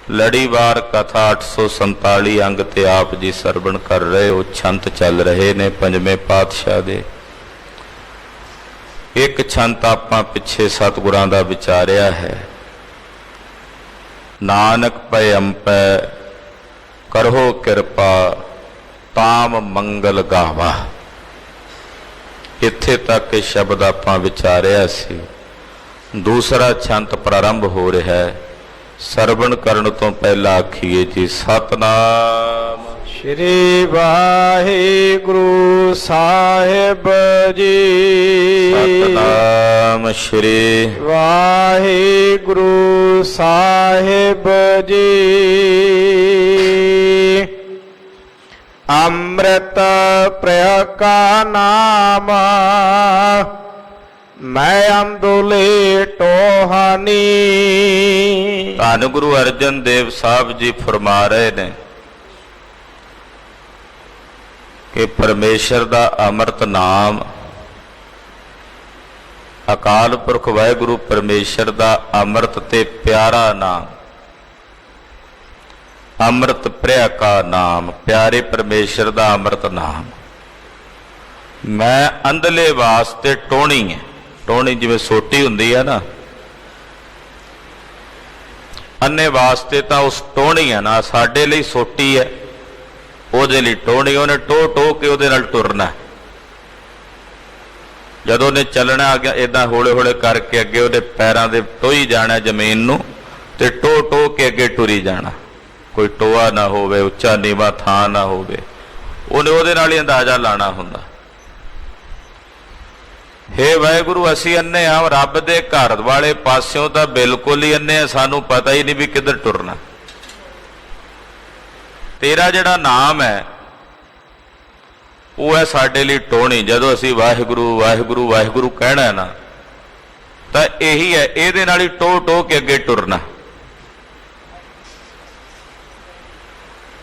लड़ीवार कथा 847 अंग ते आप जी सरवण कर रहे हो। छंत चल रहे ने पंजवें पातशाह दे। एक छंत आपां पिछे सतगुरां दा विचारिया है। नानक पै अंपै करहो किरपा ताम मंगल गावा। इत्थे तक ये शब्द आपां विचारिया सी। दूसरा छंत प्रारंभ हो रहा है। सरवण करन तो पहला आखिए जी सतनाम श्री वाहिगुरु साहिब जी। सतनाम श्री वाहिगुरु साहिब जी। अमृत प्रिय का नाम मैं अंदुले टोहानी। धन गुरु अर्जन देव साहब जी फरमा रहे ने कि परमेश्वर दा अमृत नाम अकाल पुरख वाहिगुरु परमेश्वर दा अमृत ते प्यारा नाम, अमृत प्रिय का नाम, प्यारे परमेश्वर दा अमृत नाम मैं अंधले वास्ते टोहनी है। टोहनी जिवें सोटी हुंदी है ना, अन्ने वास्ते तो उस टोहनी है ना, साडे लई सोटी है, ਉਹਦੇ ਲਈ ਟੋਹਣੀ। ਉਹਨੇ ਟੋਹ ਟੋਹ ਕੇ ਉਹਦੇ ਨਾਲ ਟੁਰਨਾ। ਜਦੋਂ ਉਹਨੇ ਚੱਲਣਾ ਆ ਗਿਆ ਇਦਾਂ ਹੌਲੇ ਹੌਲੇ ਕਰਕੇ ਅੱਗੇ ਉਹਦੇ ਪੈਰਾਂ ਦੇ ਟੋਹੀ ਜਾਣਾ ਜ਼ਮੀਨ ਨੂੰ ਤੇ ਟੋਹ ਟੋਹ ਕੇ ਅੱਗੇ ਟੁਰੀ ਜਾਣਾ। ਕੋਈ ਟੋਆ ਨਾ ਹੋਵੇ, ਉੱਚਾ ਨੀਵਾਂ ਥਾਂ ਨਾ ਹੋਵੇ, ਉਹਨੇ ਉਹਦੇ ਨਾਲ ਹੀ ਅੰਦਾਜ਼ਾ ਲਾਣਾ ਹੁੰਦਾ। हे वाहिगुरु असी अन्ने हाँ, रब दे घर वाले पास्यों तो बिल्कुल ही अन्ने हैं, सानू पता ही नहीं भी किधर टुरना। तेरा जिहड़ा नाम है वो है साडे लई टोहनी। जदों असी वाहिगुरु वाहिगुरु वाहिगुरु कहना है ना तो यही है, इहदे नाल ही टोह टोह के अगे टुरना।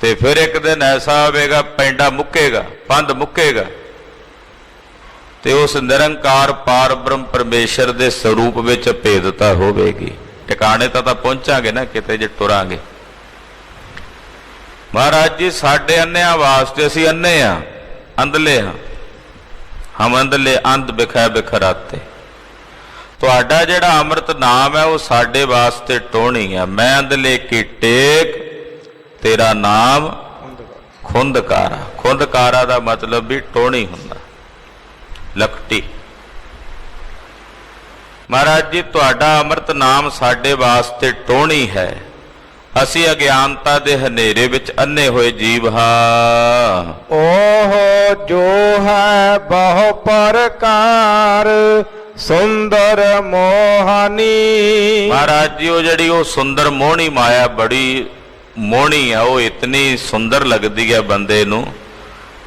ते फिर एक दिन ऐसा आवेगा पैंडा मुक्केगा, पंध मुक्केगा ते उस निरंकार पार ब्रह्म परमेश्वर दे स्वरूप विच भेदता होवेगी। ठिकाने तो पहुंचांगे ना किते जे टुरांगे। महाराज जी साडे अन्नियां वास्ते असी अन्ने हाँ, अंधले हाँ, हम अंधले अंध बिखै बिखराते। तुहाडा जिहड़ा अमृत नाम है वो साडे वास्ते टोहनी है। मैं अंधले की टेक तेरा नाम खुंदकारा। खुंदकारा दा मतलब भी टोहनी हुंदा, लकटी। महाराज जी तुहाडा अमृत नाम साडे वास्ते टोहनी है। असी अज्ञानता दे हनेरे विच अन्ने होए जीव हाँ। ओह जो है बहु प्रकार सुंदर मोहनी। महाराज जी वो जड़ी वो सुंदर मोहनी माया बड़ी मोहनी है, वो इतनी सुंदर लगती है बंदे नू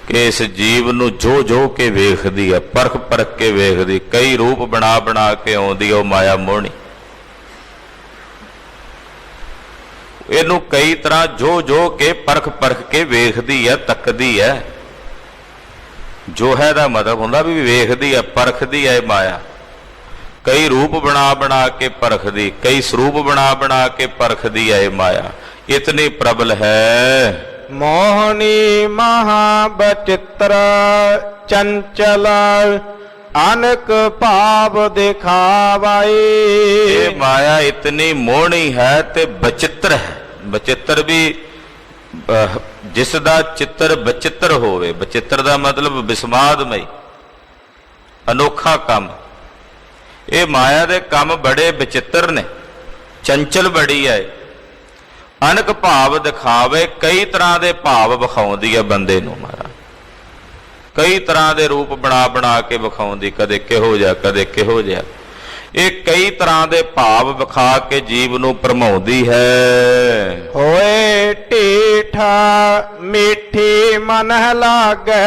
कि इस जीव नू जो जो के वेखदी है, परख परख के वेखदी। कई रूप बना बना के आउंदी है माया मोहनी। इनू कई तरह जो जो के परख परख के वेखदी है, तकदी है। जो है दा मतलब हुंदा भी वेखदी है, परखदी है माया। कई रूप बना बना के परखदी, कई स्वरूप बना बना के परखदी है माया। इतनी प्रबल है। मोहनी महाबचित्र चंचल अनक भाव दिखावाई। ये माया इतनी मोहनी है ते बचित्र है। बचित्र भी जिसदा चित्र बचित्र होवे। बचित्र दा मतलब विस्मादमई, अनोखा काम। ये माया दे काम बड़े विचित्र ने, चंचल बड़ी है। अनक भाव दिखावे, कई तरह के भाव विखाउंदी है बंदे नूं। महाराज कई तरह के रूप बना बना के विखाउंदी, कदे किहो जिहा कदे किहो जिहा। ये कई तरह के भाव विखा के जीव नूं भरमाउंदी है। होए टीठा मीठी मन लागे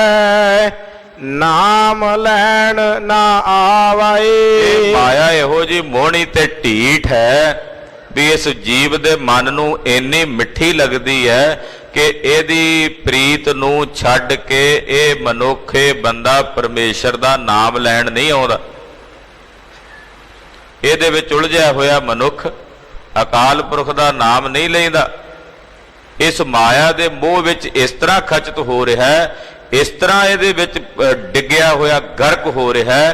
नाम लैन ना आवाई। माया इहो जी मोहनी ते ढीठ है भी इस जीव दे मन नूं इन्नी मिठी लगदी है कि इहदी प्रीत नूं छड्ड के ये मनुख बंदा परमेश्वर दा नाम लैण नहीं आउंदा। इहदे विच उलझिया होया मनुख ਅਕਾਲ ਪੁਰਖ ਦਾ ਨਾਮ ਨਹੀਂ ਲੈਂਦਾ, ਇਸ ਮਾਇਆ ਦੇ ਮੋਹ ਵਿੱਚ ਇਸ ਤਰ੍ਹਾਂ ਖਚਤ ਹੋ ਰਿਹਾ ਹੈ, ਇਸ ਤਰ੍ਹਾਂ ਇਹਦੇ ਵਿੱਚ ਡਿੱਗਿਆ ਹੋਇਆ ਗਰਕ ਹੋ ਰਿਹਾ ਹੈ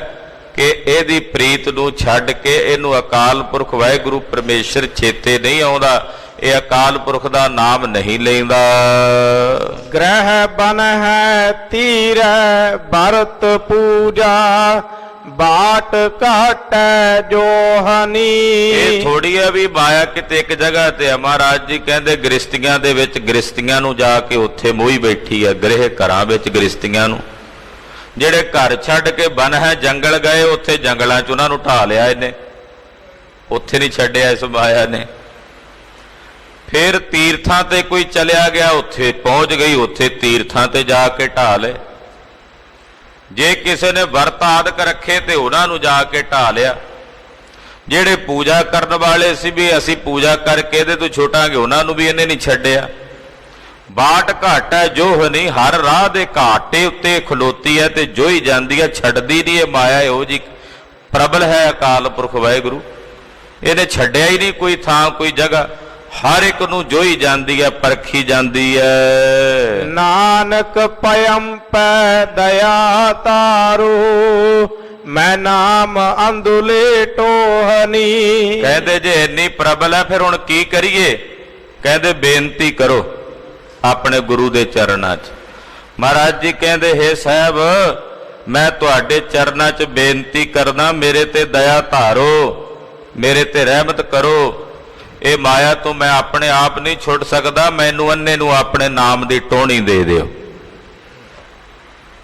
ਕਿ ਇਹਦੀ ਪ੍ਰੀਤ ਨੂੰ ਛੱਡ ਕੇ ਇਹਨੂੰ ਅਕਾਲ ਪੁਰਖ ਵਾਹਿਗੁਰੂ ਪਰਮੇਸ਼ਰ ਚੇਤੇ ਨਹੀਂ ਆਉਂਦਾ, ਇਹ ਅਕਾਲ ਪੁਰਖ ਦਾ ਨਾਮ ਨਹੀਂ ਲੈਂਦਾ। ਗ੍ਰਹਿ ਬਨ ਹੈ ਤੀਰੈ ਭਰਤ ਪੂਜਾ, ਬਾਟ ਘਾਟੈ ਜੋਹਨੀ। ਇਹ ਥੋੜੀ ਹੈ ਵੀ ਮਾਇਆ ਕਿਤੇ ਇੱਕ ਜਗ੍ਹਾ ਤੇ ਹੈ। ਮਹਾਰਾਜ ਜੀ ਕਹਿੰਦੇ ਗ੍ਰਸਤੀਆਂ ਦੇ ਵਿੱਚ ਗ੍ਰਸਤੀਆਂ ਨੂੰ ਜਾ ਕੇ ਉੱਥੇ ਮੋਹੀ ਬੈਠੀ ਹੈ, ਗ੍ਰਹਿ ਘਰਾਂ ਵਿੱਚ ਗ੍ਰਸਤੀਆਂ ਨੂੰ। ਜਿਹੜੇ ਘਰ ਛੱਡ ਕੇ ਬਨ ਹੈ ਜੰਗਲ ਗਏ, ਉੱਥੇ ਜੰਗਲਾਂ 'ਚ ਉਹਨਾਂ ਨੂੰ ਢਾ ਲਿਆ ਇਹਨੇ, ਉੱਥੇ ਨਹੀਂ ਛੱਡਿਆ ਇਸ ਮਾਇਆ ਨੇ। ਫਿਰ ਤੀਰਥਾਂ ਤੇ ਕੋਈ ਚਲਿਆ ਗਿਆ, ਉੱਥੇ ਪਹੁੰਚ ਗਈ, ਉੱਥੇ ਤੀਰਥਾਂ ਤੇ ਜਾ ਕੇ ਢਾ ਲਏ। ਜੇ ਕਿਸੇ ਨੇ ਵਰਤ ਆਦਿਕ ਰੱਖੇ ਤੇ ਉਹਨਾਂ ਨੂੰ ਜਾ ਕੇ ਢਾ ਲਿਆ। ਜਿਹੜੇ ਪੂਜਾ ਕਰਨ ਵਾਲੇ ਸੀ ਵੀ ਅਸੀਂ ਪੂਜਾ ਕਰਕੇ ਇਹਦੇ ਤੋਂ ਛੁੱਟਾਂਗੇ, ਉਹਨਾਂ ਨੂੰ ਵੀ ਇਹਨੇ ਨਹੀਂ ਛੱਡਿਆ। ਬਾਟ ਘਾਟਾ ਜੋਹ ਨਹੀਂ, ਹਰ ਰਾਹ ਦੇ ਘਾਟੇ ਉੱਤੇ ਖਲੋਤੀ ਹੈ ਤੇ ਜੋਈ ਜਾਂਦੀ ਹੈ, ਛੱਡਦੀ ਨਹੀਂ। ਇਹ ਮਾਇਆ ਇਹੋ ਜੀ ਪ੍ਰਬਲ ਹੈ ਅਕਾਲ ਪੁਰਖ ਵਾਹਿਗੁਰੂ, ਇਹਨੇ ਛੱਡਿਆ ਹੀ ਨਹੀਂ ਕੋਈ ਥਾਂ ਕੋਈ ਜਗ੍ਹਾ, ਹਰ ਇੱਕ ਨੂੰ ਜੋਈ ਜਾਂਦੀ ਹੈ, ਪਰਖੀ ਜਾਂਦੀ ਹੈ। ਨਾਨਕ ਪਇਮ ਪੈ ਦਇਆ ਤਾਰੂ, ਮੈਂ ਨਾਮ ਅੰਦੁਲੇ ਟੋਹਨੀ। ਕਹਿੰਦੇ ਜੇ ਇੰਨੀ ਪ੍ਰਬਲ ਹੈ ਫਿਰ ਹੁਣ ਕੀ ਕਰੀਏ? ਕਹਿੰਦੇ ਬੇਨਤੀ ਕਰੋ ਆਪਣੇ ਗੁਰੂ ਦੇ ਚਰਨਾਂ 'ਚ। ਮਹਾਰਾਜ ਜੀ ਕਹਿੰਦੇ ਹੇ ਸਾਹਿਬ, ਮੈਂ ਤੁਹਾਡੇ ਚਰਨਾਂ 'ਚ ਬੇਨਤੀ ਕਰਦਾ, ਮੇਰੇ ਤੇ ਦਇਆ ਧਾਰੋ, ਮੇਰੇ ਤੇ ਰਹਿਮਤ ਕਰੋ। ਇਹ ਮਾਇਆ ਤੋਂ ਮੈਂ ਆਪਣੇ ਆਪ ਨਹੀਂ ਛੁੱਟ ਸਕਦਾ, ਮੈਨੂੰ ਅੰਨੇ ਨੂੰ ਆਪਣੇ ਨਾਮ ਦੀ ਟੋਹਣੀ ਦੇ ਦਿਓ।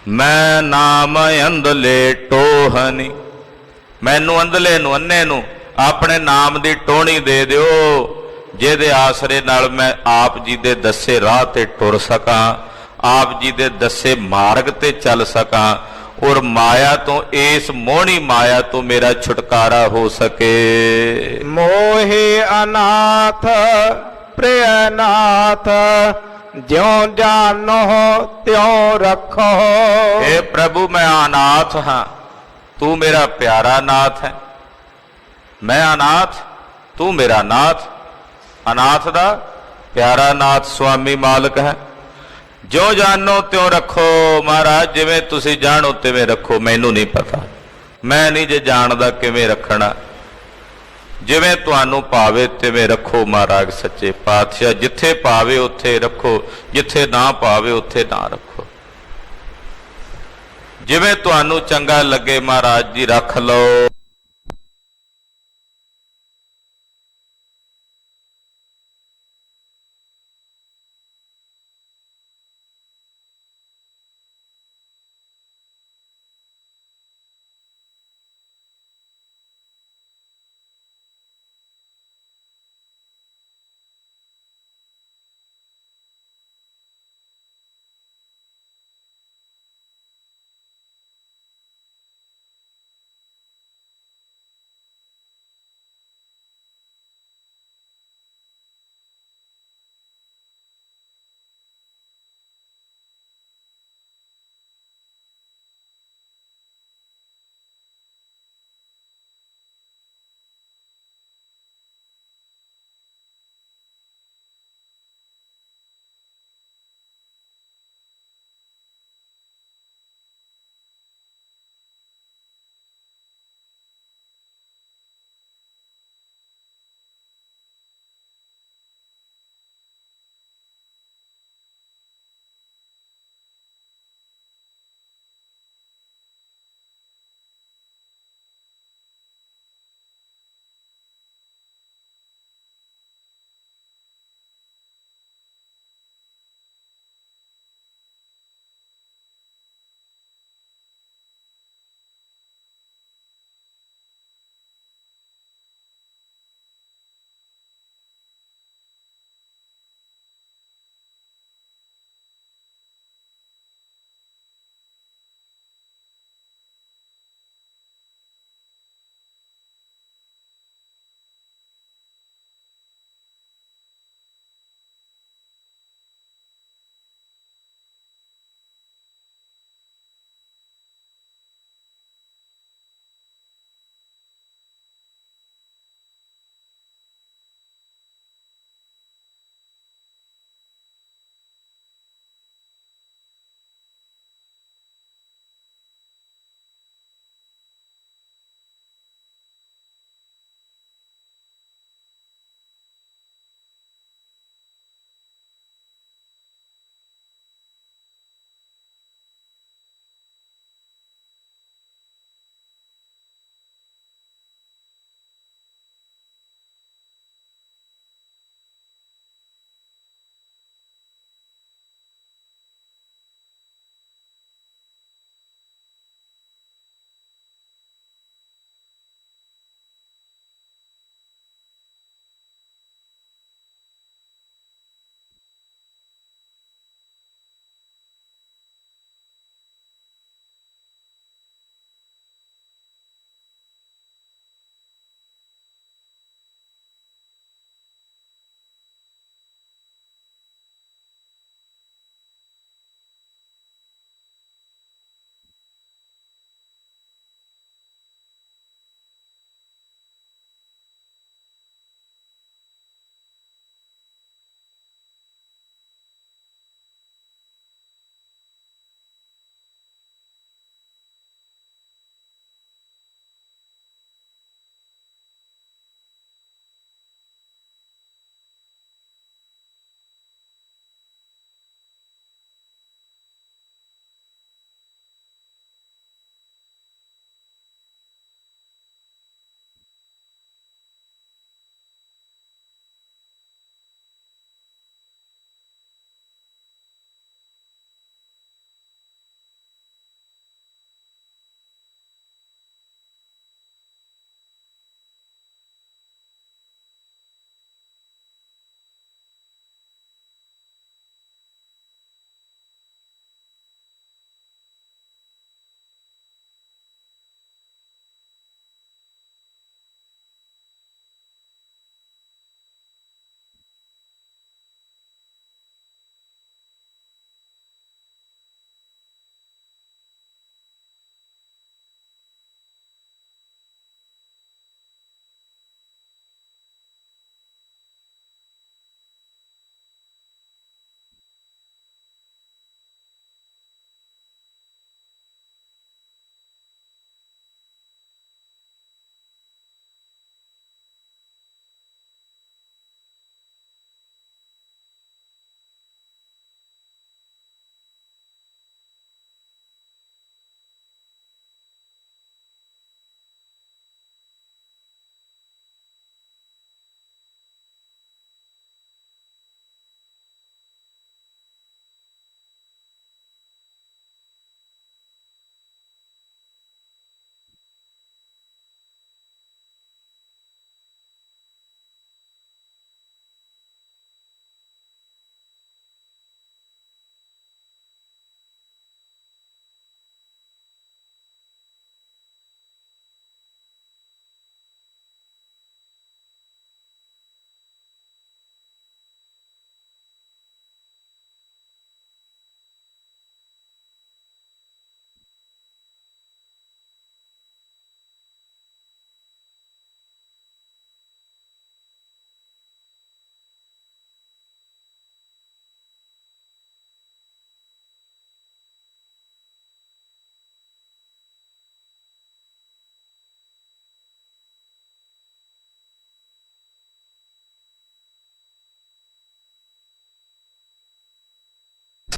ਮੈਂ ਨਾਮ ਅੰਧਲੇ ਟੋਹਨੀ, ਮੈਨੂੰ ਅੰਧਲੇ ਨੂੰ ਅੰਨੇ ਨੂੰ ਆਪਣੇ ਨਾਮ ਦੀ ਟੋਹਣੀ ਦੇ ਦਿਓ, ਜਿਹਦੇ ਆਸਰੇ ਨਾਲ ਮੈਂ ਆਪ ਜੀ ਦੇ ਦੱਸੇ ਰਾਹ ਤੇ ਟੁਰ ਸਕਾਂ, ਆਪ ਜੀ ਦੇ ਦੱਸੇ ਮਾਰਗ ਤੇ ਚੱਲ ਸਕਾਂ, ਔਰ ਮਾਇਆ ਤੋਂ, ਇਸ ਮੋਹਣੀ ਮਾਇਆ ਤੋਂ ਮੇਰਾ ਛੁਟਕਾਰਾ ਹੋ ਸਕੇ। ਮੋਹਿ ਅਨਾਥ ਪ੍ਰਿਯਨਾਥ, ਜਿਉ ਜਾਨੋ ਤਿਉ ਰੱਖੋ। हे ਪ੍ਰਭੂ, ਮੈਂ ਅਨਾਥ ਹਾਂ, ਤੂੰ ਮੇਰਾ ਪਿਆਰਾ ਨਾਥ ਹੈ। ਮੈਂ ਅਨਾਥ, ਤੂੰ ਮੇਰਾ ਨਾਥ। ਅਨਾਥ ਦਾ ਪਿਆਰਾ ਨਾਥ ਸੁਆਮੀ ਮਾਲਕ ਹੈ। ਜੋ ਜਾਣੋ ਤਿਉ ਰੱਖੋ। ਮਹਾਰਾਜ ਜਿਵੇਂ ਤੁਸੀਂ ਜਾਣੋ ਤਿਵੇਂ ਰੱਖੋ, ਮੈਨੂੰ ਨਹੀਂ ਪਤਾ, ਮੈਂ ਨਹੀਂ ਜੇ ਜਾਣਦਾ ਕਿਵੇਂ ਰੱਖਣਾ। ਜਿਵੇਂ ਤੁਹਾਨੂੰ ਭਾਵੇ ਤਿਵੇਂ ਰੱਖੋ ਮਹਾਰਾਜ ਸੱਚੇ ਪਾਤਸ਼ਾਹ। ਜਿੱਥੇ ਭਾਵੇ ਉੱਥੇ ਰੱਖੋ, ਜਿੱਥੇ ਨਾ ਭਾਵੇ ਉੱਥੇ ਨਾ ਰੱਖੋ। ਜਿਵੇਂ ਤੁਹਾਨੂੰ ਚੰਗਾ ਲੱਗੇ ਮਹਾਰਾਜ ਜੀ ਰੱਖ ਲਓ।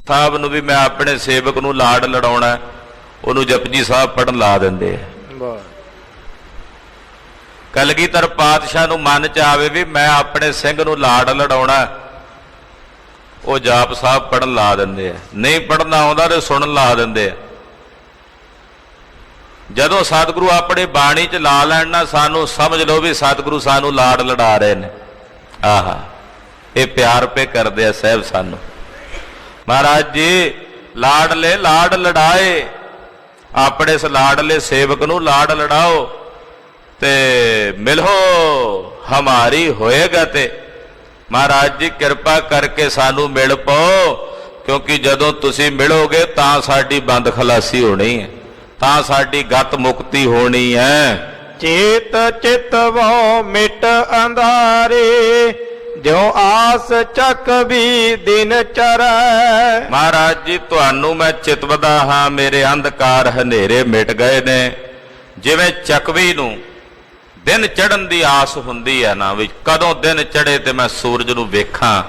ਸਾਹਿਬ ਨੂੰ ਵੀ ਮੈਂ ਆਪਣੇ ਸੇਵਕ ਨੂੰ ਲਾਡ ਲੜਾਉਣਾ, ਉਹਨੂੰ ਜਪਜੀ ਸਾਹਿਬ ਪੜਨ ਲਾ ਦਿੰਦੇ ਆ। ਕਲਗੀਧਰ ਪਾਤਸ਼ਾਹ ਨੂੰ ਮਨ ਚ ਆਵੇ ਵੀ ਮੈਂ ਆਪਣੇ ਸਿੰਘ ਨੂੰ ਲਾਡ ਲੜਾਉਣਾ, ਉਹ ਜਾਪ ਸਾਹਿਬ ਪੜਨ ਲਾ ਦਿੰਦੇ ਆ। ਨਹੀਂ ਪੜਨਾ ਆਉਂਦਾ ਤੇ ਸੁਣਨ ਲਾ ਦਿੰਦੇ ਆ। ਜਦੋਂ ਸਤਿਗੁਰੂ ਆਪਣੀ ਬਾਣੀ ਚ ਲਾ ਲੈਣ ਨਾ, ਸਾਨੂੰ ਸਮਝ ਲਓ ਵੀ ਸਤਿਗੁਰੂ ਸਾਨੂੰ ਲਾਡ ਲੜਾ ਰਹੇ ਨੇ। ਆਹਾ, ਇਹ ਪਿਆਰ ਪੇ ਕਰਦੇ ਆ ਸਾਹਿਬ ਸਾਨੂੰ। ਮਹਾਰਾਜ ਜੀ ਲਾਡਲੇ ਲਾਡ ਲੜਾਏ, ਆਪਣੇ ਇਸ ਲਾਡਲੇ ਸੇਵਕ ਨੂੰ ਲਾਡ ਲੜਾਓ ਤੇ ਮਿਲੋ ਹਮਾਰੀ ਹੋਏਗਾ। ਤੇ ਮਹਾਰਾਜ ਜੀ ਕਿਰਪਾ ਕਰਕੇ ਸਾਨੂੰ ਮਿਲ ਪਾਓ, ਕਿਉਂਕਿ ਜਦੋਂ ਤੁਸੀਂ ਮਿਲੋਗੇ ਤਾਂ ਸਾਡੀ ਬੰਦ ਖਲਾਸੀ ਹੋਣੀ ਹੈ, ਤਾਂ ਸਾਡੀ ਗਤ ਮੁਕਤੀ ਹੋਣੀ ਹੈ। ਚੇਤ ਚਿਤ ਵੋ ਮਿਟ ਅੰਧਾਰੇ, ਜਿਉ ਆਸ ਚੱਕ ਵੀ ਦਿਨ ਚਰੈ। ਮਹਾਰਾਜ ਜੀ ਤੁਹਾਨੂੰ ਮੈਂ ਚਿਤਵਦਾ ਹਾਂ, ਮੇਰੇ ਅੰਧਕਾਰ ਹਨੇਰੇ ਮਿਟ ਗਏ ਨੇ। ਜਿਵੇਂ ਚੱਕਵੀ ਨੂੰ ਦਿਨ ਚੜ੍ਹਨ ਦੀ ਆਸ ਹੁੰਦੀ ਹੈ ਨਾ, ਵੀ ਕਦੋਂ ਦਿਨ ਚੜ੍ਹੇ ਤੇ ਮੈਂ ਸੂਰਜ ਨੂੰ ਵੇਖਾਂ,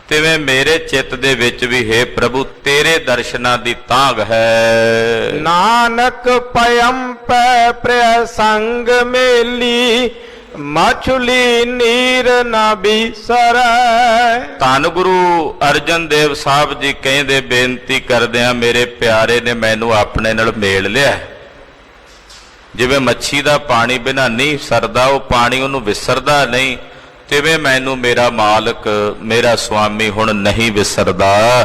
ਤਿਵੇਂ ਮੇਰੇ ਚਿੱਤ ਦੇ ਵਿੱਚ ਵੀ ਹੈ ਪ੍ਰਭੂ ਤੇਰੇ ਦਰਸ਼ਨਾਂ ਦੀ ਤਾਂਘ ਹੈ। ਨਾਨਕ ਪਇਮ ਪੈ ਪ੍ਰਿਯ ਸੰਗ ਮੇਲੀ, ਮਛਲੀ ਨੀਰ ਨਾ ਬਿਸਰੈ। ਧੰਨ ਗੁਰੂ ਅਰਜਨ ਦੇਵ ਸਾਹਿਬ ਜੀ ਕਹਿੰਦੇ, ਬੇਨਤੀ ਕਰਦੇ ਆ, ਮੇਰੇ ਪਿਆਰੇ ਨੇ ਮੈਨੂੰ ਆਪਣੇ ਨਾਲ ਮੇਲ ਲਿਆ। ਜਿਵੇਂ ਮੱਛੀ ਦਾ ਪਾਣੀ ਬਿਨਾਂ ਨਹੀਂ ਸਰਦਾ, ਉਹ ਪਾਣੀ ਉਹਨੂੰ ਵਿਸਰਦਾ ਨਹੀਂ, ਤਿਵੇਂ ਮੈਨੂੰ ਮੇਰਾ ਮਾਲਕ ਮੇਰਾ ਸੁਆਮੀ ਹੁਣ ਨਹੀਂ ਵਿਸਰਦਾ।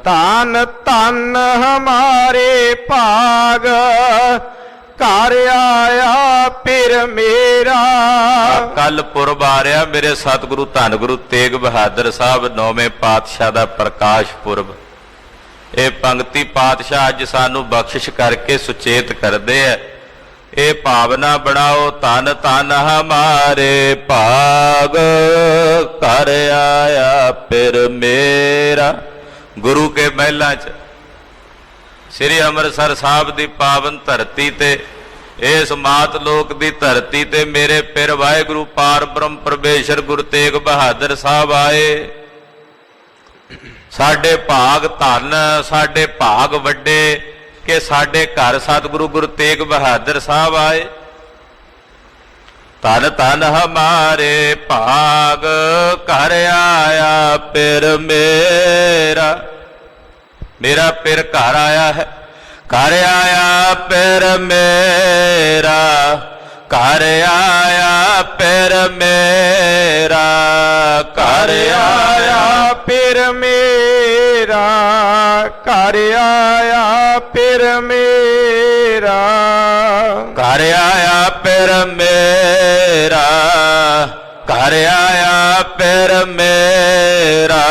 ਧੰਨ ਧੰਨ ਹਮਾਰੇ ਭਾਗ, ਘਰ ਆਇਆ ਫਿਰ ਮੇਰਾ। ਕੱਲ ਪੁਰਬ ਆ ਰਿਹਾ ਮੇਰੇ ਸਤਿਗੁਰੂ ਧੰਨ ਗੁਰੂ ਤੇਗ ਬਹਾਦਰ ਸਾਹਿਬ 9ਵੇਂ ਪਾਤਸ਼ਾਹ ਦਾ ਪ੍ਰਕਾਸ਼ ਪੁਰਬ। ਇਹ ਪੰਕਤੀ ਪਾਤਸ਼ਾਹ ਅੱਜ ਸਾਨੂੰ ਬਖਸ਼ਿਸ਼ ਕਰਕੇ ਸੁਚੇਤ ਕਰਦੇ ਆ। ਇਹ ਭਾਵਨਾ ਬਣਾਓ, ਧੰਨ ਧੰਨ ਹਮਾਰੇ ਭਾਗ, ਘਰ ਆਇਆ ਫਿਰ ਮੇਰਾ। ਗੁਰੂ ਕੇ ਮਹਿਲਾਂ 'ਚ ਸ੍ਰੀ ਅੰਮ੍ਰਿਤਸਰ ਸਾਹਿਬ ਦੀ ਪਾਵਨ ਧਰਤੀ ਤੇ, ਇਸ ਮਾਤ ਲੋਕ ਦੀ ਧਰਤੀ ਤੇ ਮੇਰੇ ਪਿਰ ਵਾਹਿਗੁਰੂ ਪਾਰ ਬ੍ਰਹਮ ਪਰਮੇਸ਼ਰ ਗੁਰੂ ਤੇਗ ਬਹਾਦਰ ਸਾਹਿਬ ਆਏ। ਸਾਡੇ ਭਾਗ ਧੰਨ, ਸਾਡੇ ਭਾਗ ਵੱਡੇ ਕਿ ਸਾਡੇ ਘਰ ਸਤਿਗੁਰੂ ਗੁਰੂ ਤੇਗ ਬਹਾਦਰ ਸਾਹਿਬ ਆਏ। ਧੰਨ ਧੰਨ ਹਮਾਰੇ ਭਾਗ, ਘਰ ਆਇਆ ਪਿਰ ਮੇਰਾ। ਮੇਰਾ ਪਿਰ ਘਰ ਆਇਆ ਹੈ, ਘਰ ਆਇਆ ਪਿਰ ਮੇਰਾ, ਘਰ ਆਇਆ ਪਿਰ ਮੇਰਾ, ਘਰ ਆਇਆ ਫਿਰ ਮੇਰਾ, ਘਰ ਆਇਆ ਫਿਰ ਮੇਰਾ। ਘਰ ਆਇਆ ਪਿਰ ਮੇਰਾ, ਘਰ ਆਇਆ ਪਿਰ ਮੇਰਾ,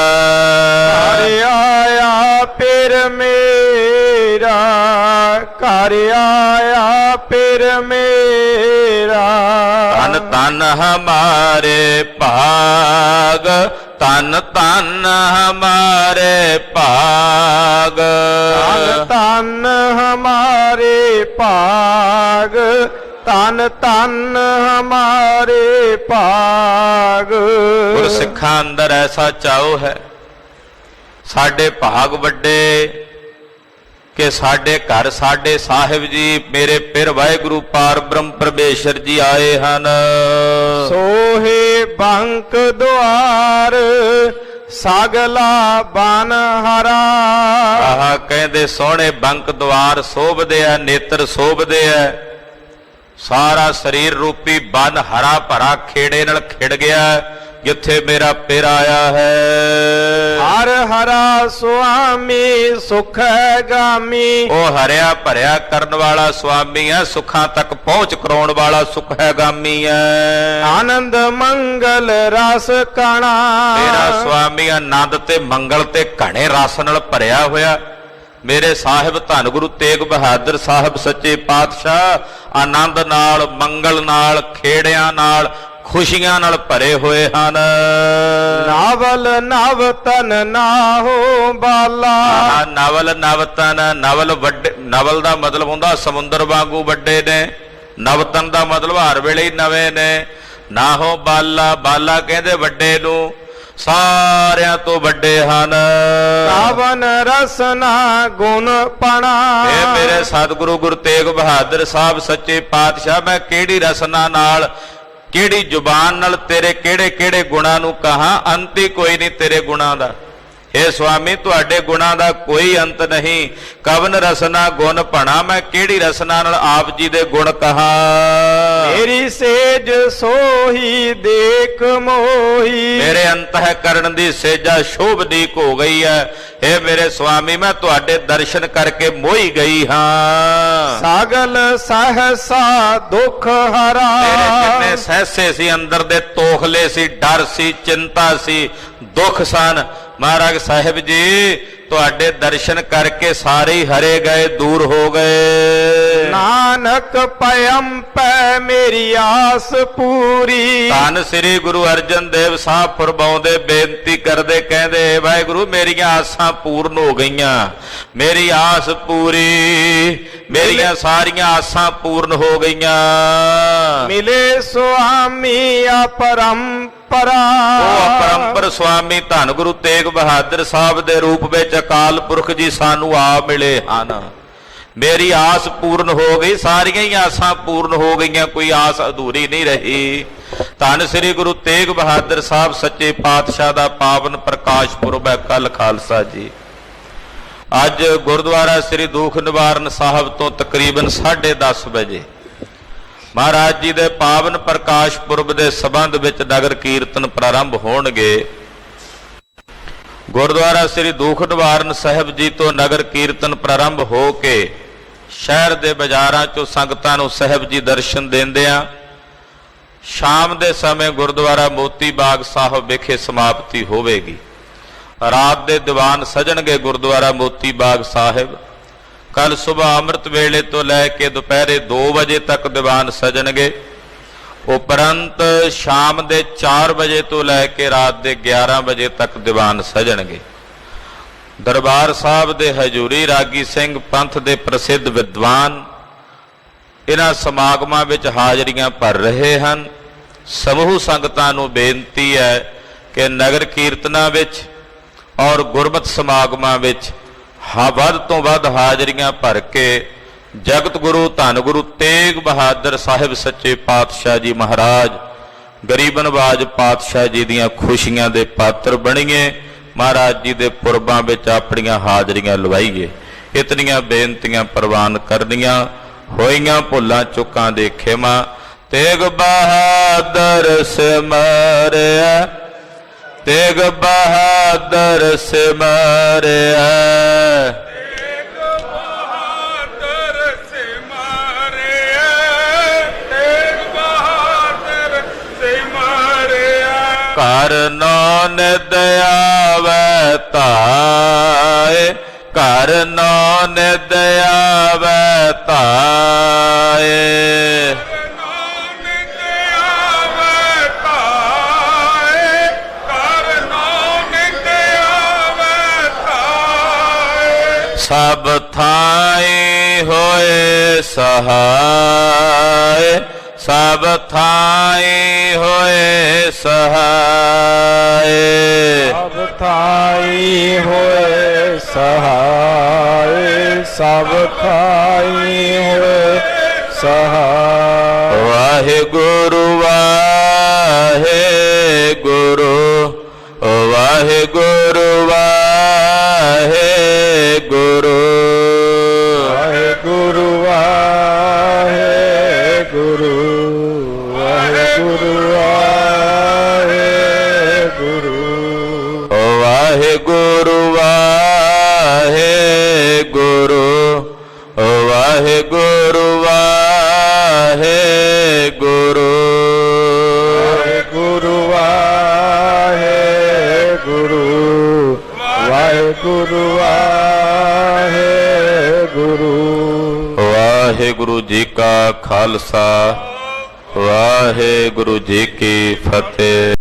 ਘਰ ਆਇਆ ਫਿਰ ਮੇਰਾ, ਘਰ ਆਇਆ ਫਿਰ ਮੇਰਾ। ਧੰਨ ਧੰਨ ਹਮਾਰੇ ਭਾਗ, ਧੰਨ ਧੰਨ ਹਮਾਰੇ ਭਾਗ, ਧੰਨ ਧੰਨ ਹਮਾਰੇ ਭਾਗ, ਧੰਨ ਧੰਨ ਹਮਾਰੇ ਭਾਗ। ਗੁਰਸਿੱਖਾਂ ਅੰਦਰ ਐਸਾ ਚਾਉ ਹੈ, ਸਾਡੇ ਭਾਗ ਵੱਡੇ ਕਿ ਸਾਡੇ ਘਰ ਸਾਡੇ ਸਾਹਿਬ ਜੀ ਮੇਰੇ ਪਿਰ ਵਾਹਿਗੁਰੂ ਪਾਰ ਬ੍ਰਹਮ ਪਰਮੇਸ਼ਰ ਜੀ ਆਏ ਹਨ। ਸੋਹੇ ਬੰਕ ਦੁਆਰ, ਸਗਲਾ ਬਨ ਹਰਾ। ਆਹ ਕਹਿੰਦੇ ਸੋਹਣੇ ਬੰਕ ਦੁਆਰ ਸੋਭਦੇ ਆ, ਨੇਤਰ ਸੋਭਦੇ ਆ। ਸਾਰਾ ਸਰੀਰ ਰੂਪੀ ਬਨ ਹਰਾ ਭਰਾ ਖੇੜੇ ਨਾਲ ਖਿੜ ਗਿਆ, ਜਿੱਥੇ ਮੇਰਾ ਪਿਰ ਆਇਆ ਹੈ। ਹਰ ਹਰਾ ਸੁਆਮੀ ਸੁਖ ਗਾਮੀ। ਉਹ ਹਰਿਆ ਭਰਿਆ ਕਰਨ ਵਾਲਾ ਸੁਆਮੀ ਹੈ, ਸੁੱਖਾਂ ਤੱਕ ਪਹੁੰਚ ਕਰਾਉਣ ਵਾਲਾ ਸੁਖ ਹੈ ਗਾਮੀ ਹੈ। ਆਨੰਦ ਮੰਗਲ ਰਸ ਕਣਾ। ਮੇਰਾ ਸੁਆਮੀ ਆਨੰਦ ਤੇ ਮੰਗਲ ਤੇ ਘਣੇ ਰਸ ਨਾਲ ਭਰਿਆ ਹੋਇਆ। ਮੇਰੇ ਸਾਹਿਬ ਧੰਨ ਗੁਰੂ ਤੇਗ ਬਹਾਦਰ ਸਾਹਿਬ ਸੱਚੇ ਪਾਤਸ਼ਾਹ ਆਨੰਦ ਨਾਲ, ਮੰਗਲ ਨਾਲ, ਖੇੜਿਆਂ ਨਾਲ, ਖੁਸ਼ੀਆਂ ਨਾਲ ਭਰੇ ਹੋਏ ਹਨ। ਨਾਵਲ ਨਵ ਤਨ ਨਾਹੋ ਬਾਲਾ। ਨਵਲ ਨਵਤਨ, ਨਵਲ ਵੱਡੇ, ਨਵਲ ਦਾ ਮਤਲਬ ਹੁੰਦਾ ਸਮੁੰਦਰ ਵਾਂਗੂ ਵੱਡੇ ਨੇ। ਨਵਤਨ ਦਾ ਮਤਲਬ ਹਰ ਵੇਲੇ ਹੀ ਨਵੇਂ ਨੇ। ਨਾਹੋ ਬਾਲਾ, ਬਾਲਾ ਕਹਿੰਦੇ ਵੱਡੇ ਨੂੰ। ਸਾਰਿਆਂ ਤੋਂ ਵੱਡੇ ਹਨ। ਕਾਵਨ ਰਸਨਾ ਗੁਣ ਪਣਾ। ਇਹ ਮੇਰੇ ਸਤਿਗੁਰੂ ਗੁਰੂ ਤੇਗ ਬਹਾਦਰ ਸਾਹਿਬ ਸੱਚੇ ਪਾਤਸ਼ਾਹ, ਮੈਂ ਕਿਹੜੀ ਰਸਨਾ ਨਾਲ, ਕਿਹੜੀ ਜ਼ੁਬਾਨ ਨਾਲ ਤੇਰੇ ਕਿਹੜੇ ਕਿਹੜੇ ਗੁਣਾਂ ਨੂੰ ਕਹਾਂ, ਅੰਤ ਹੀ ਕੋਈ ਨਹੀਂ ਤੇਰੇ ਗੁਣਾਂ ਦਾ। हे स्वामी ਤੁਹਾਡੇ ਗੁਣਾਂ ਦਾ ਕੋਈ ਅੰਤ ਨਹੀਂ। ਕਵਨ ਰਸਨਾ ਗੁਣ ਭਣਾ, ਮੈਂ ਕਿਹੜੀ ਰਸਨਾ ਨਾਲ ਆਪ ਜੀ ਦੇ ਗੁਣ ਕਹਾਂ। ਮੇਰੀ ਸੇਜ ਸੋਹੀ ਦੇਖ ਮੋਹੀ। ਮੇਰੇ ਅੰਤःਕਰਣ ਦੀ ਸੇਜਾ ਸ਼ੋਭਦੀਕ ਹੋ ਗਈ ਹੈ। हे ਮੇਰੇ स्वामी, ਮੈਂ ਤੁਹਾਡੇ ਦਰਸ਼ਨ ਕਰਕੇ ਮੋਹੀ ਗਈ ਹਾਂ। ਸਾਗਲ ਸਹਸਾ ਦੁਖ ਹਰਾ। ਮੇਰੇ ਜਿੰਨੇ ਸਹਸੇ ਸੀ, ਅੰਦਰ ਦੇ ਤੋਖਲੇ ਸੀ, ਡਰ ਸੀ, ਚਿੰਤਾ ਸੀ, ਦੁੱਖ ਸਨ, ਮਹਾਰਾਜ ਸਾਹਿਬ ਜੀ ਤੁਹਾਡੇ ਦਰਸ਼ਨ ਕਰਕੇ ਸਾਰੇ ਹੀ ਹਰੇ ਗਏ, ਦੂਰ ਹੋ ਗਏ। ਨਾਨਕ ਪਇਮ ਪੈ ਮੇਰੀ ਆਸ ਪੂਰੀ। ਧੰਨ ਸ੍ਰੀ ਗੁਰੂ ਅਰਜਨ ਦੇਵ ਸਾਹਿਬ ਫਰਮਾਉਂਦੇ, ਬੇਨਤੀ ਕਰਦੇ, ਕਹਿੰਦੇ ਵਾਹਿਗੁਰੂ ਮੇਰੀਆਂ ਆਸਾਂ ਪੂਰਨ ਹੋ ਗਈਆਂ, ਮੇਰੀ ਆਸ ਪੂਰੀ, ਮੇਰੀਆਂ ਸਾਰੀਆਂ ਆਸਾਂ ਪੂਰਨ ਹੋ ਗਈਆਂ। ਮਿਲੇ ਸੁਆਮੀ ਅਪਰੰਪਰਾ। ਉਹ ਅਪਰੰਪਰ ਸੁਆਮੀ ਧੰਨ ਗੁਰੂ ਤੇਗ ਬਹਾਦਰ ਸਾਹਿਬ ਦੇ ਰੂਪ ਵਿੱਚ ਅਕਾਲ ਪੁਰਖ ਜੀ ਸਾਨੂੰ ਆ ਮਿਲੇ ਹਨ। ਮੇਰੀ ਆਸ ਪੂਰਨ ਹੋ ਗਈ, ਸਾਰੀਆਂ ਹੀ ਆਸਾਂ ਪੂਰਨ ਹੋ ਗਈਆਂ, ਕੋਈ ਆਸ ਅਧੂਰੀ ਨਹੀਂ ਰਹੀ। ਧੰਨ ਸ੍ਰੀ ਗੁਰੂ ਤੇਗ ਬਹਾਦਰ ਸਾਹਿਬ ਸੱਚੇ ਪਾਤਸ਼ਾਹ ਦਾ ਪਾਵਨ ਪ੍ਰਕਾਸ਼ ਪੁਰਬ ਹੈ ਕੱਲ ਖਾਲਸਾ ਜੀ। ਅੱਜ ਗੁਰਦੁਆਰਾ ਸ੍ਰੀ ਦੁਖ ਨਿਵਾਰਨ ਸਾਹਿਬ ਤੋਂ ਤਕਰੀਬਨ 10:30 ਵਜੇ ਮਹਾਰਾਜ ਜੀ ਦੇ ਪਾਵਨ ਪ੍ਰਕਾਸ਼ ਪੁਰਬ ਦੇ ਸਬੰਧ ਵਿੱਚ ਨਗਰ ਕੀਰਤਨ ਪ੍ਰਾਰੰਭ ਹੋਣਗੇ। ਗੁਰਦੁਆਰਾ ਸ੍ਰੀ ਦੁਖ ਨਿਵਾਰਨ ਸਾਹਿਬ ਜੀ ਤੋਂ ਨਗਰ ਕੀਰਤਨ ਪ੍ਰਾਰੰਭ ਹੋ ਕੇ ਸ਼ਹਿਰ ਦੇ ਬਾਜ਼ਾਰਾਂ ਚੋਂ ਸੰਗਤਾਂ ਨੂੰ ਸਾਹਿਬ ਜੀ ਦਰਸ਼ਨ ਦਿੰਦਿਆਂ ਸ਼ਾਮ ਦੇ ਸਮੇਂ ਗੁਰਦੁਆਰਾ ਮੋਤੀ ਬਾਗ ਸਾਹਿਬ ਵਿਖੇ ਸਮਾਪਤੀ ਹੋਵੇਗੀ। ਰਾਤ ਦੇ ਦੀਵਾਨ ਸਜਣਗੇ ਗੁਰਦੁਆਰਾ ਮੋਤੀ ਬਾਗ ਸਾਹਿਬ। ਕੱਲ ਸੁਬਾਹ ਅੰਮ੍ਰਿਤ ਵੇਲੇ ਤੋਂ ਲੈ ਕੇ ਦੁਪਹਿਰੇ 2 ਵਜੇ ਤੱਕ ਦੀਵਾਨ ਸਜਣਗੇ। ਉਪਰੰਤ ਸ਼ਾਮ ਦੇ 4 ਵਜੇ ਤੋਂ ਲੈ ਕੇ ਰਾਤ ਦੇ 11 ਵਜੇ ਤੱਕ ਦੀਵਾਨ ਸਜਣਗੇ। ਦਰਬਾਰ ਸਾਹਿਬ ਦੇ ਹਜੂਰੀ ਰਾਗੀ ਸਿੰਘ ਪੰਥ ਦੇ ਪ੍ਰਸਿੱਧ ਵਿਦਵਾਨ ਇਹਨਾਂ ਸਮਾਗਮਾਂ ਵਿੱਚ ਹਾਜ਼ਰੀਆਂ ਭਰ ਰਹੇ ਹਨ। ਸਮੂਹ ਸੰਗਤਾਂ ਨੂੰ ਬੇਨਤੀ ਹੈ ਕਿ ਨਗਰ ਕੀਰਤਨਾਂ ਵਿੱਚ ਔਰ ਗੁਰਮਤਿ ਸਮਾਗਮਾਂ ਵਿੱਚ ਵੱਧ ਤੋਂ ਵੱਧ ਹਾਜ਼ਰੀਆਂ ਭਰ ਕੇ ਜਗਤ ਗੁਰੂ ਧੰਨ ਗੁਰੂ ਤੇਗ ਬਹਾਦਰ ਸਾਹਿਬ ਸੱਚੇ ਪਾਤਸ਼ਾਹ ਜੀ ਮਹਾਰਾਜ ਗਰੀਬ ਨਵਾਜ ਪਾਤਸ਼ਾਹ ਜੀ ਦੀਆਂ ਖੁਸ਼ੀਆਂ ਦੇ ਪਾਤਰ ਬਣੀਏ। ਮਹਾਰਾਜ ਜੀ ਦੇ ਪੁਰਬਾਂ ਵਿੱਚ ਆਪਣੀਆਂ ਹਾਜ਼ਰੀਆਂ ਲਵਾਈਏ। ਇਤਨੀਆਂ ਬੇਨਤੀਆਂ ਪ੍ਰਵਾਨ ਕਰਨੀਆਂ, ਹੋਈਆਂ ਭੁੱਲਾਂ ਚੁੱਕਾਂ ਦੇ ਖਿਮਾ। ਤੇਗ ਬਹਾਦਰ ਸਿਮਰਿਆ, ਤੇਗ ਬਹਾਦਰ ਸਿਮਰਿਆ, ਤੇਗ ਬਹਾਦਰ ਸਿਮਰਿਆ, ਤੇਗ ਬਹਾਦਰ ਸਿਮਰਿਆ। ਘਰ ਨੋ ਨਿਦ ਆਵੈ ਧਾਇ, ਘਰ ਨੋ ਨਿਦ ਆਵੈ ਧਾਇ। ਸਭ ਥਾਈ ਹੋਏ ਸਹਾਇ, ਸਭ ਥਾਈ ਹੋਏ ਸਹਾਇ। ਸਭ ਥਾਈ ਹੋਏ ਸਹਾਇ, ਸਭ ਥਾਈ ਹੋਏ ਸਹਾਇ। ਵਾਹਿਗੁਰੂ ਵਾਹਿਗੁਰੂ, ਵਾਹਿਗੁਰੂ ਵਾਹਿਗੁਰੂ, ਵਾਹਿਗੁਰੂ ਵਾਹਿਗੁਰੂ, ਵਾਹਿਗੁਰੂ ਵਾਹਿਗੁਰੂ, ਵਾਹਿਗੁਰੂ ਵਾਹਿਗੁਰੂ, ਵਾਹਿਗੁਰੂ ਵਾਹਿਗੁਰੂ, ਵਾਹਿਗੁਰੂ ਵਾਹਿਗੁਰੂ, ਵਾਹਿਗੁਰੂ ਵਾਹਿਗੁਰੂ। ਵਾਹਿਗੁਰੂ ਜੀ ਕਾ ਖਾਲਸਾ, ਵਾਹਿਗੁਰੂ ਜੀ ਕੀ ਫਤਿਹ।